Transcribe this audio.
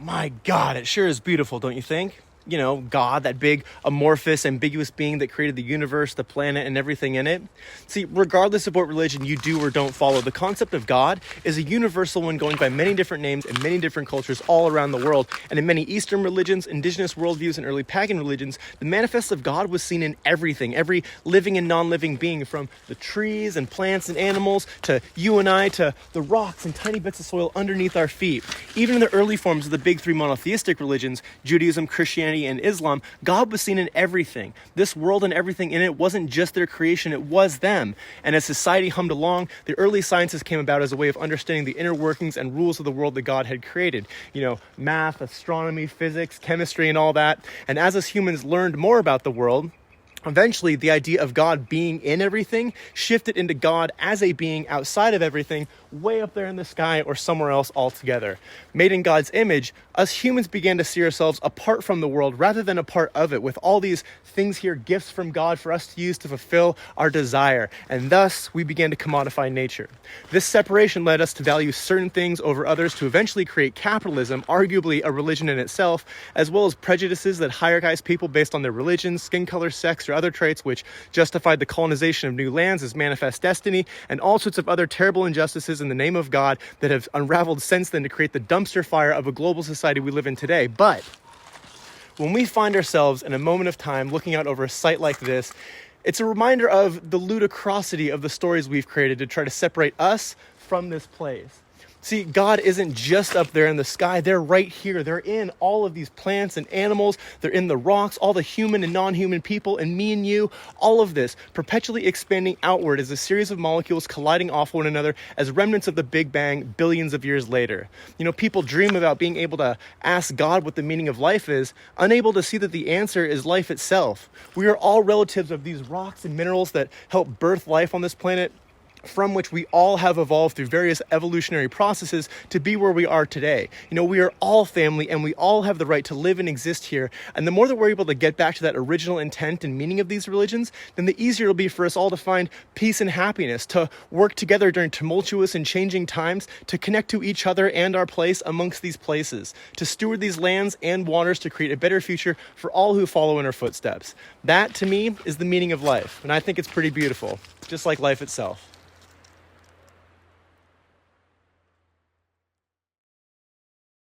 My God, it sure is beautiful, don't you think? You know, God, that big, amorphous, ambiguous being that created the universe, the planet, and everything in it. See, regardless of what religion you do or don't follow, the concept of God is a universal one going by many different names in many different cultures all around the world. And in many Eastern religions, indigenous worldviews, and early pagan religions, the manifest of God was seen in everything, every living and non-living being, from the trees and plants and animals to you and I, to the rocks and tiny bits of soil underneath our feet. Even in the early forms of the big three monotheistic religions, Judaism, Christianity, and Islam, God was seen in everything. This world and everything in it wasn't just their creation, it was them. And as society hummed along, the early sciences came about as a way of understanding the inner workings and rules of the world that God had created. You know, math, astronomy, physics, chemistry, and all that. And as us humans learned more about the world, eventually the idea of God being in everything shifted into God as a being outside of everything, way up there in the sky or somewhere else altogether. Made in God's image, us humans began to see ourselves apart from the world rather than a part of it, with all these things here, gifts from God for us to use to fulfill our desire. And thus, we began to commodify nature. This separation led us to value certain things over others, to eventually create capitalism, arguably a religion in itself, as well as prejudices that hierarchize people based on their religion, skin color, sex, or other traits, which justified the colonization of new lands as manifest destiny, and all sorts of other terrible injustices in the name of God that have unraveled since then to create the dumpster fire of a global society we live in today. But when we find ourselves in a moment of time looking out over a site like this, it's a reminder of the ludicrosity of the stories we've created to try to separate us from this place. See, God isn't just up there in the sky. They're right here. They're in all of these plants and animals. They're in the rocks, all the human and non-human people, and me and you. All of this perpetually expanding outward as a series of molecules colliding off one another as remnants of the Big Bang billions of years later. You know, people dream about being able to ask God what the meaning of life is, unable to see that the answer is life itself. We are all relatives of these rocks and minerals that help birth life on this planet, from which we all have evolved through various evolutionary processes to be where we are today. You know, we are all family and we all have the right to live and exist here. And the more that we're able to get back to that original intent and meaning of these religions, then the easier it'll be for us all to find peace and happiness, to work together during tumultuous and changing times, to connect to each other and our place amongst these places, to steward these lands and waters to create a better future for all who follow in our footsteps. That, to me, is the meaning of life. And I think it's pretty beautiful, just like life itself.